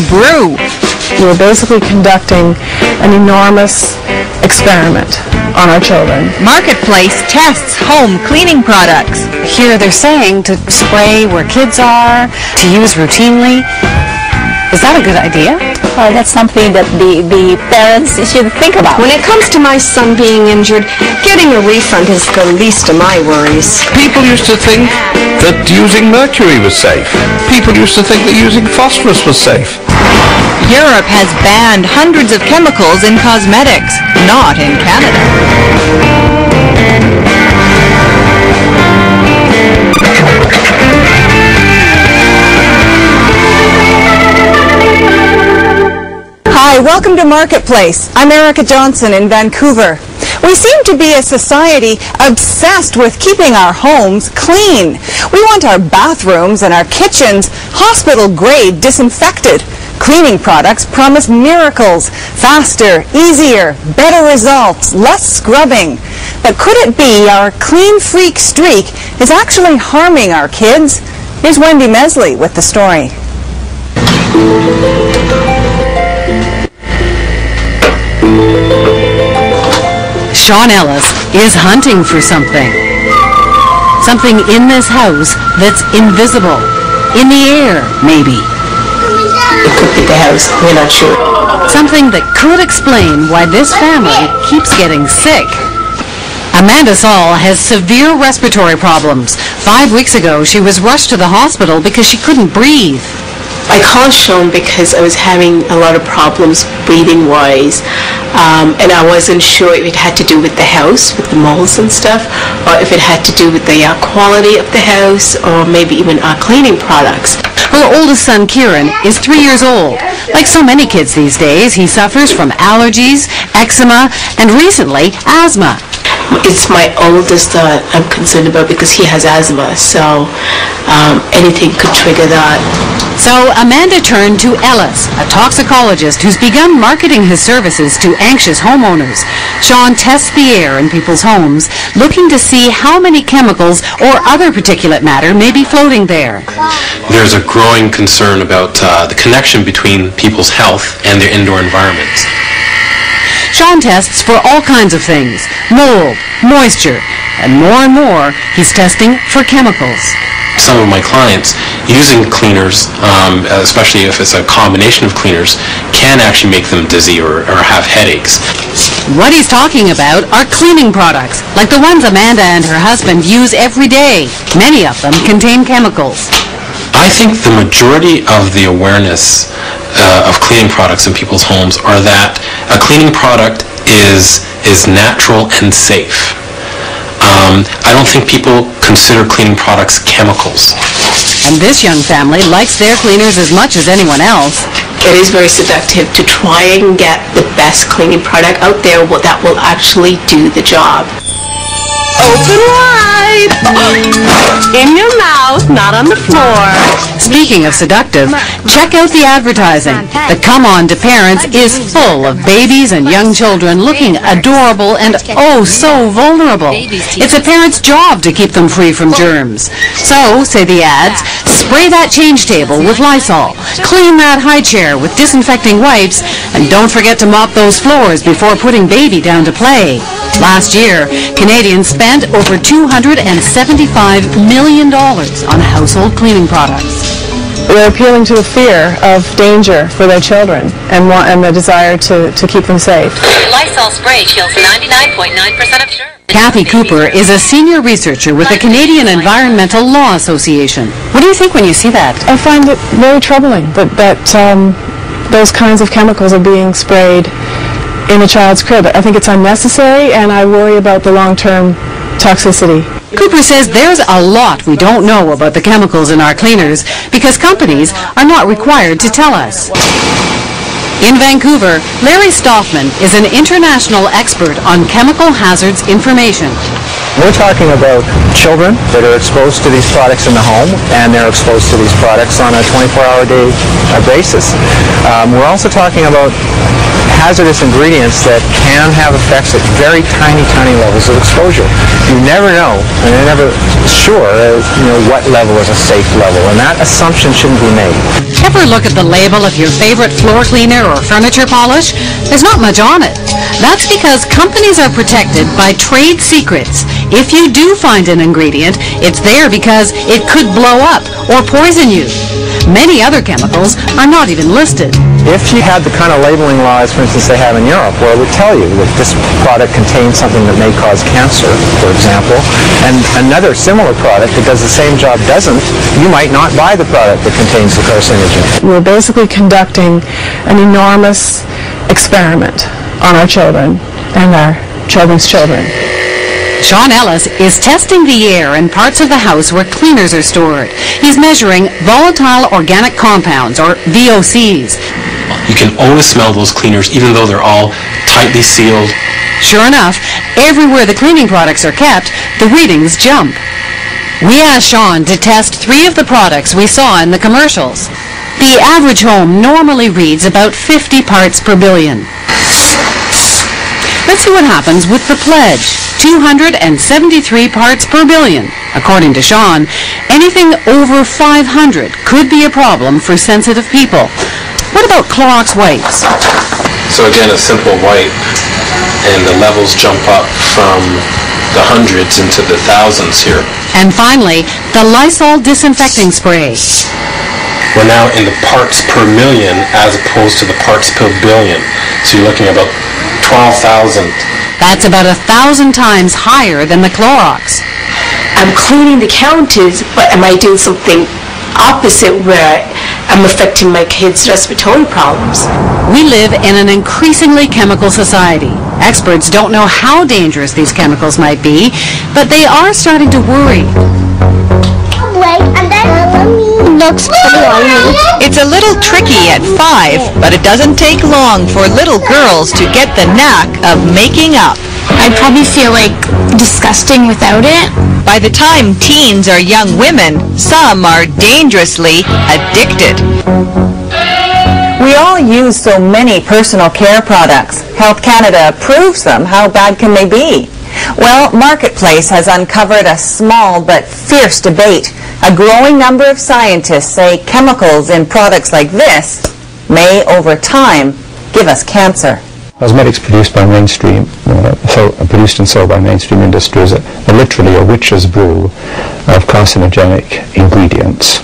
Brew. We're basically conducting an enormous experiment on our children. Marketplace tests home cleaning products. Here they're saying to spray where kids are, to use routinely. Is that a good idea? That's something that the parents should think about. When it comes to my son being injured, getting a refund is the least of my worries. People used to think that using mercury was safe. People used to think that using phosphorus was safe. Europe has banned hundreds of chemicals in cosmetics, not in Canada. Hi, welcome to Marketplace. I'm Erica Johnson in Vancouver. We seem to be a society obsessed with keeping our homes clean. We want our bathrooms and our kitchens hospital-grade disinfected. Cleaning products promise miracles, faster, easier, better results, less scrubbing. But could it be our clean freak streak is actually harming our kids? Here's Wendy Mesley with the story. Sean Ellis is hunting for something. Something in this house that's invisible. In the air, maybe. It could be the house, we're not sure. Something that could explain why this family keeps getting sick. Amanda Saul has severe respiratory problems. 5 weeks ago, she was rushed to the hospital because she couldn't breathe. I called Sean because I was having a lot of problems breathing-wise, and I wasn't sure if it had to do with the house, with the molds and stuff, or if it had to do with the quality of the house, or maybe even our cleaning products. Her oldest son, Kieran, is 3 years old. Like so many kids these days, he suffers from allergies, eczema, and recently, asthma. It's my oldest that I'm concerned about because he has asthma, so anything could trigger that. So Amanda turned to Ellis, a toxicologist who's begun marketing his services to anxious homeowners. Sean tests the air in people's homes, looking to see how many chemicals or other particulate matter may be floating there. There's a growing concern about the connection between people's health and their indoor environments. Sean tests for all kinds of things, mold, moisture, and more, he's testing for chemicals. Some of my clients using cleaners, especially if it's a combination of cleaners, can actually make them dizzy or have headaches. What he's talking about are cleaning products, like the ones Amanda and her husband use every day. Many of them contain chemicals. I think the majority of the awareness of cleaning products in people's homes are that a cleaning product is natural and safe. I don't think people consider cleaning products chemicals. And this young family likes their cleaners as much as anyone else. It is very seductive to try and get the best cleaning product out there that will actually do the job. Open wide! In your mouth, not on the floor. Speaking of seductive, check out the advertising. The Come On to Parents is full of babies and young children looking adorable and oh so vulnerable. It's a parent's job to keep them free from germs. So, say the ads, spray that change table with Lysol, clean that high chair with disinfecting wipes, and don't forget to mop those floors before putting baby down to play. Last year, Canadians spent over $275 million on household cleaning products. They're appealing to a fear of danger for their children and the desire to keep them safe. Lysol spray kills 99.9% of germs. Kathy Cooper is a senior researcher with the Canadian Environmental Law Association. What do you think when you see that? I find it very troubling that those kinds of chemicals are being sprayed in a child's crib. I think it's unnecessary, and I worry about the long-term toxicity. Cooper says there's a lot we don't know about the chemicals in our cleaners because companies are not required to tell us. In Vancouver, Larry Stoffman is an international expert on chemical hazards information. We're talking about children that are exposed to these products in the home, and they're exposed to these products on a 24-hour-a-day basis. We're also talking about hazardous ingredients that can have effects at very tiny levels of exposure. You never know, and you're never sure, what level is a safe level, and that assumption shouldn't be made. Ever look at the label of your favorite floor cleaner or furniture polish? There's not much on it. That's because companies are protected by trade secrets. If you do find an ingredient, it's there because it could blow up or poison you. Many other chemicals are not even listed. If you had the kind of labeling laws, for instance, they have in Europe, where it would tell you that this product contains something that may cause cancer, for example, and another similar product that does the same job doesn't, you might not buy the product that contains the carcinogen. We're basically conducting an enormous experiment on our children and our children's children. Sean Ellis is testing the air in parts of the house where cleaners are stored. He's measuring volatile organic compounds, or VOCs. You can always smell those cleaners even though they're all tightly sealed. Sure enough, everywhere the cleaning products are kept, the readings jump. We asked Sean to test 3 of the products we saw in the commercials. The average home normally reads about 50 parts per billion. Let's see what happens with the Pledge. 273 parts per billion. According to Sean, anything over 500 could be a problem for sensitive people. What about Clorox wipes? So again, a simple wipe, and the levels jump up from the hundreds into the thousands here. And finally, the Lysol disinfecting spray. We're now in the parts per million as opposed to the parts per billion. So you're looking at about 12,000. That's about 1,000 times higher than the Clorox. I'm cleaning the counters, but am I doing something opposite where I'm affecting my kids' respiratory problems? We live in an increasingly chemical society. Experts don't know how dangerous these chemicals might be, but they are starting to worry. Looks pretty oily. It's a little tricky at 5, but it doesn't take long for little girls to get the knack of making up. I'd probably feel like disgusting without it. By the time teens are young women, some are dangerously addicted. We all use so many personal care products. Health Canada approves them. How bad can they be? Well, Marketplace has uncovered a small but fierce debate. A growing number of scientists say chemicals in products like this may, over time, give us cancer. Cosmetics produced by mainstream, produced and sold by mainstream industries are literally a witch's brew of carcinogenic ingredients.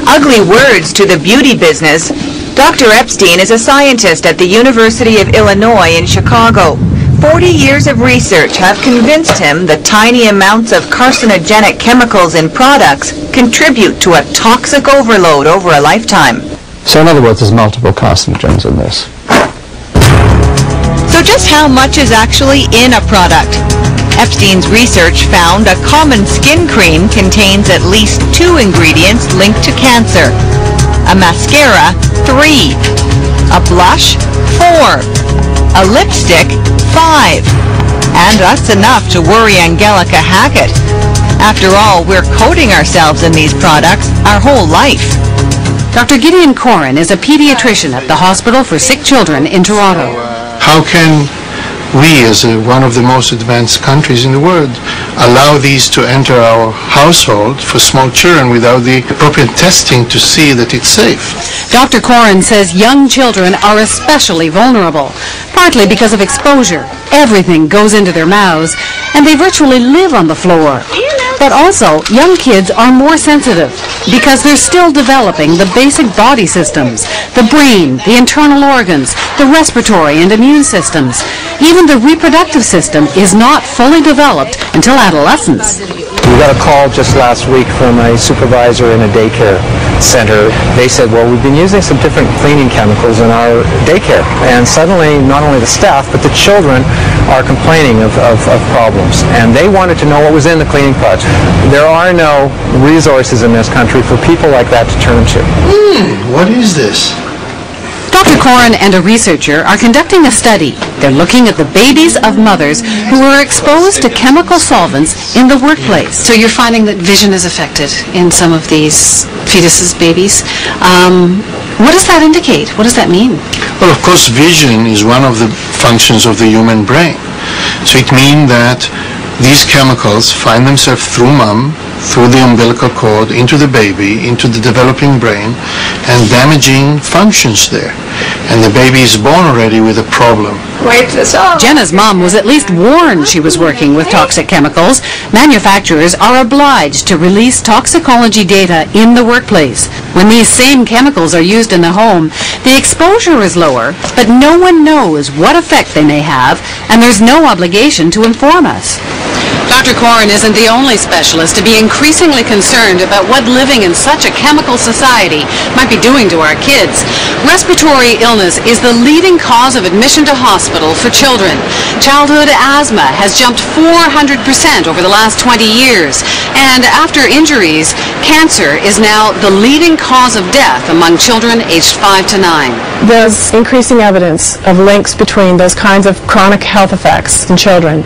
Ugly words to the beauty business. Dr. Epstein is a scientist at the University of Illinois in Chicago. 40 years of research have convinced him that tiny amounts of carcinogenic chemicals in products contribute to a toxic overload over a lifetime. So in other words, there's multiple carcinogens in this. So just how much is actually in a product? Epstein's research found a common skin cream contains at least 2 ingredients linked to cancer. A mascara, 3. A blush, 4. A lipstick, 5. And that's enough to worry Angelica Hackett. After all, we're coating ourselves in these products our whole life. Dr. Gideon Corin is a pediatrician at the Hospital for Sick Children in Toronto. How can we, as one of the most advanced countries in the world, allow these to enter our household for small children without the appropriate testing to see that it's safe? Dr. Corin says young children are especially vulnerable, partly because of exposure. Everything goes into their mouths, and they virtually live on the floor. But also, young kids are more sensitive because they're still developing the basic body systems, the brain, the internal organs, the respiratory and immune systems. Even the reproductive system is not fully developed until adolescence. We got a call just last week from a supervisor in a daycare center. They said, well, we've been using some different cleaning chemicals in our daycare. And suddenly, not only the staff, but the children are complaining of problems. And they wanted to know what was in the cleaning products. There are no resources in this country for people like that to turn to. What is this? Dr. Corin and a researcher are conducting a study. They're looking at the babies of mothers who were exposed to chemical solvents in the workplace. So you're finding that vision is affected in some of these fetuses, babies. What does that indicate? What does that mean? Well, of course, vision is one of the functions of the human brain. So it means that these chemicals find themselves through mom, through the umbilical cord, into the baby, into the developing brain, and damaging functions there. And the baby is born already with a problem. Wipe this off. Jenna's mom was at least warned she was working with toxic chemicals. Manufacturers are obliged to release toxicology data in the workplace. When these same chemicals are used in the home, the exposure is lower, but no one knows what effect they may have, and there's no obligation to inform us. Dr. Corin isn't the only specialist to be increasingly concerned about what living in such a chemical society might be doing to our kids. Respiratory illness is the leading cause of admission to hospital for children. Childhood asthma has jumped 400% over the last 20 years. And after injuries, cancer is now the leading cause of death among children aged 5 to 9. There's increasing evidence of links between those kinds of chronic health effects in children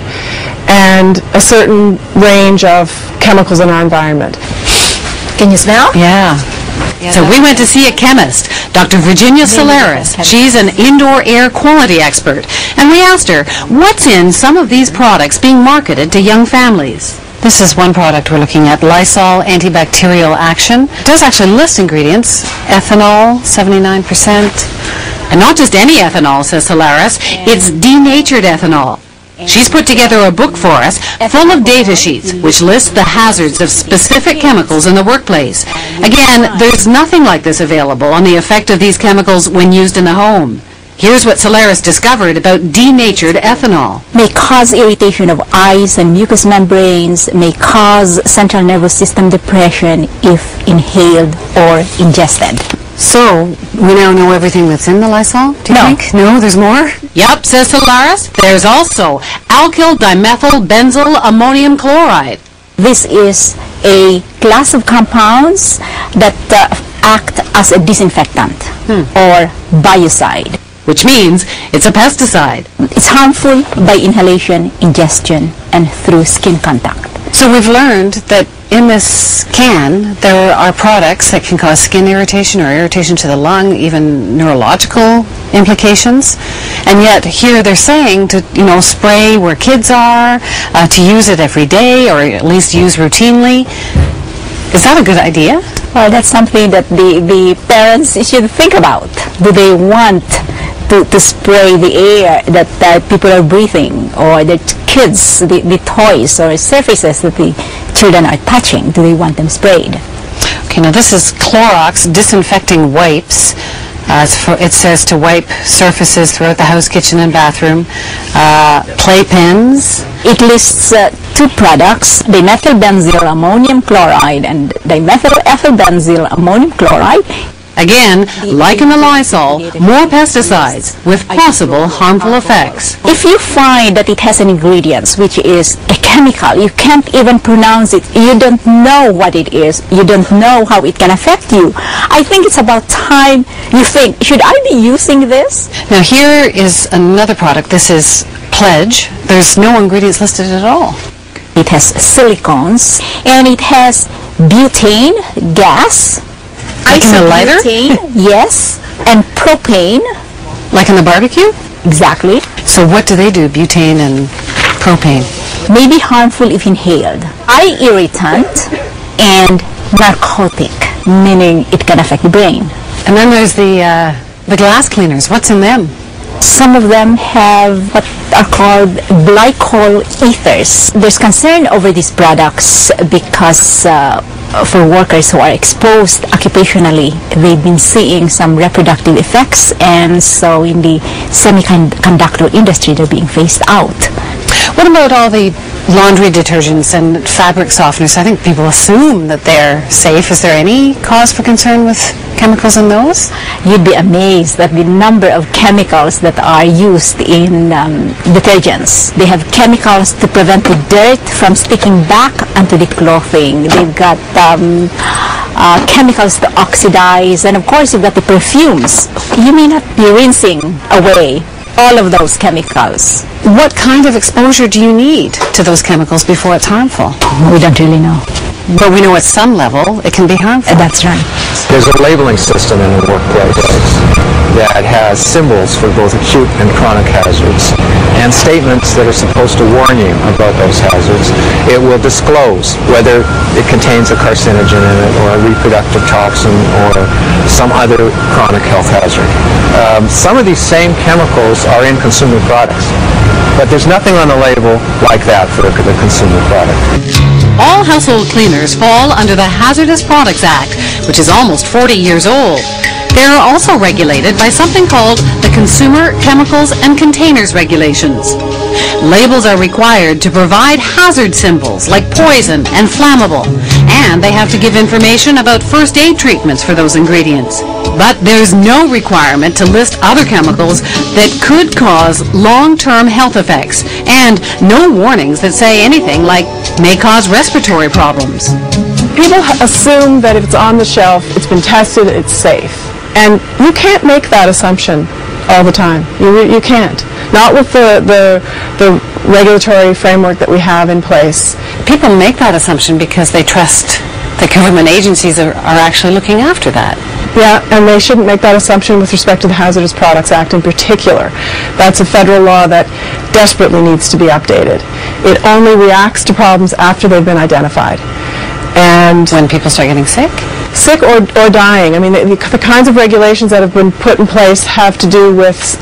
and a certain range of chemicals in our environment. Can you smell? Yeah. So we went to see a chemist, Dr. Virginia Solaris. She's an indoor air quality expert. And we asked her, what's in some of these products being marketed to young families? This is one product we're looking at, Lysol Antibacterial Action. It does actually list ingredients, ethanol, 79%. And not just any ethanol, says Solaris, it's denatured ethanol. She's put together a book for us full of data sheets which list the hazards of specific chemicals in the workplace. Again, there's nothing like this available on the effect of these chemicals when used in the home. Here's what Solaris discovered about denatured ethanol. May cause irritation of eyes and mucous membranes, may cause central nervous system depression if inhaled or ingested. So, we now know everything that's in the Lysol, do you think? No, there's more? Yep, says Solaris. There's also alkyl dimethyl benzyl ammonium chloride. This is a class of compounds that act as a disinfectant or biocide. Which means it's a pesticide. It's harmful by inhalation, ingestion, and through skin contact. So we've learned that in this can, there are products that can cause skin irritation or irritation to the lung, even neurological implications. And yet here they're saying to, spray where kids are, to use it every day or at least use routinely. Is that a good idea? Well, that's something that the parents should think about. Do they want to spray the air that people are breathing, or the kids, the toys or surfaces that the children are touching? Do they want them sprayed? Okay, now this is Clorox disinfecting wipes. It says to wipe surfaces throughout the house, kitchen, and bathroom. Playpens. It lists two products, dimethylbenzyl ammonium chloride and dimethylethylbenzyl ammonium chloride. Again, like in the Lysol, more pesticides with possible harmful effects. If you find that it has an ingredient which is a chemical, you can't even pronounce it, you don't know what it is, you don't know how it can affect you, I think it's about time you think, should I be using this? Now here is another product. This is Pledge. There's no ingredients listed at all. It has silicones and it has butane gas. Like in the lighter? Yes, and propane. Like in the barbecue? Exactly. So what do they do, butane and propane? May be harmful if inhaled. Eye irritant and narcotic, meaning it can affect the brain. And then there's the glass cleaners. What's in them? Some of them have what are called glycol ethers. There's concern over these products because for workers who are exposed occupationally, they've been seeing some reproductive effects, and so in the semiconductor industry, they're being phased out. What about all the laundry detergents and fabric softeners? I think people assume that they're safe. Is there any cause for concern with chemicals in those? You'd be amazed at the number of chemicals that are used in detergents. They have chemicals to prevent the dirt from sticking back onto the clothing. They've got chemicals to oxidize, and of course you've got the perfumes. You may not be rinsing away all of those chemicals. What kind of exposure do you need to those chemicals before it's harmful? We don't really know. But we know at some level it can be harmful. That's right. There's a labeling system in the workplace that has symbols for both acute and chronic hazards and statements that are supposed to warn you about those hazards. It will disclose whether it contains a carcinogen in it or a reproductive toxin or some other chronic health hazard. Some of these same chemicals are in consumer products, but there's nothing on the label like that for the consumer product. All household cleaners fall under the Hazardous Products Act, which is almost 40 years old. They are also regulated by something called the Consumer Chemicals and Containers Regulations. Labels are required to provide hazard symbols like poison and flammable, and they have to give information about first aid treatments for those ingredients. But there's no requirement to list other chemicals that could cause long-term health effects, and no warnings that say anything like may cause respiratory problems. People assume that if it's on the shelf, it's been tested, it's safe. And you can't make that assumption all the time. You can't. Not with the regulatory framework that we have in place. People make that assumption because they trust the government agencies are actually looking after that. Yeah, and they shouldn't make that assumption with respect to the Hazardous Products Act in particular. That's a federal law that desperately needs to be updated. It only reacts to problems after they've been identified. And when people start getting sick? Sick or dying. I mean, the kinds of regulations that have been put in place have to do with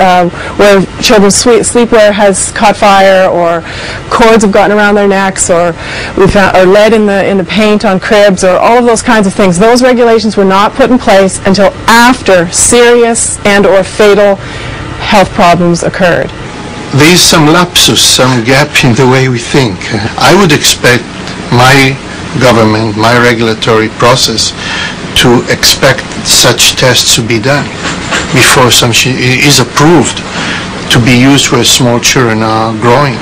where children's sleepwear has caught fire, or cords have gotten around their necks, or we found or lead in the paint on cribs, or all of those kinds of things. Those regulations were not put in place until after serious and or fatal health problems occurred. There is some lapsus, some gap in the way we think. I would expect my government, my regulatory process, to expect such tests to be done before something is approved to be used where small children are growing.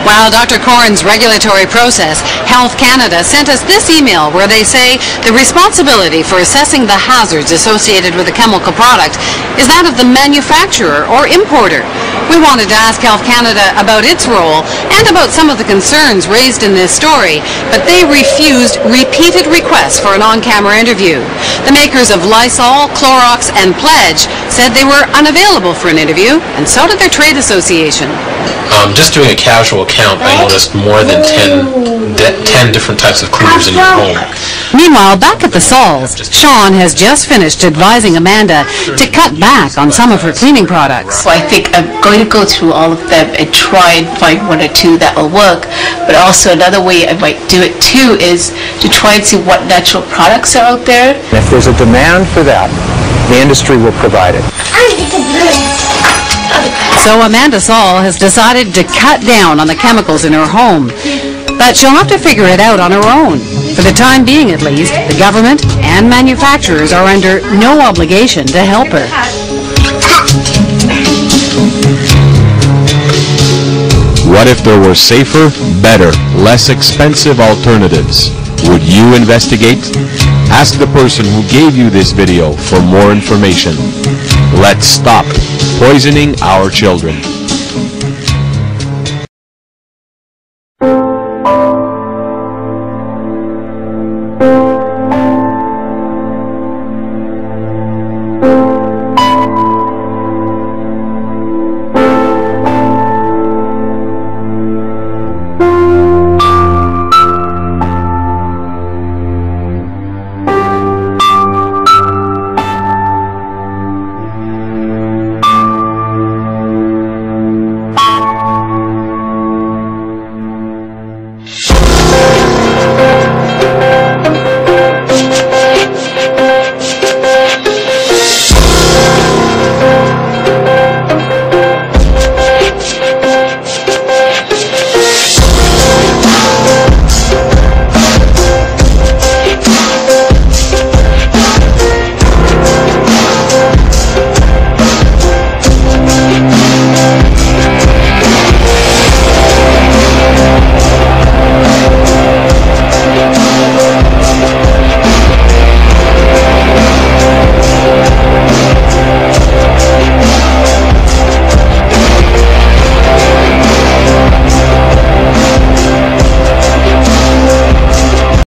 While Dr. Corrin's regulatory process, Health Canada sent us this email where they say the responsibility for assessing the hazards associated with a chemical product is that of the manufacturer or importer. We wanted to ask Health Canada about its role and about some of the concerns raised in this story, but they refused repeated requests for an on-camera interview. The makers of Lysol, Clorox, and Pledge said they were unavailable for an interview, and so did their trade association. Just doing a casual count, I noticed more than 10 different types of cleaners in your home. Meanwhile, back at the Sauls, Sean has just finished advising Amanda to cut back on some of her cleaning products. So I think I'm going to go through all of them and try and find one or two that will work. But also another way I might do it too is to try and see what natural products are out there. If there's a demand for that, the industry will provide it. So Amanda Saul has decided to cut down on the chemicals in her home. But she'll have to figure it out on her own. For the time being, at least, the government and manufacturers are under no obligation to help her. What if there were safer, better, less expensive alternatives? Would you investigate? Ask the person who gave you this video for more information. Let's stop poisoning our children.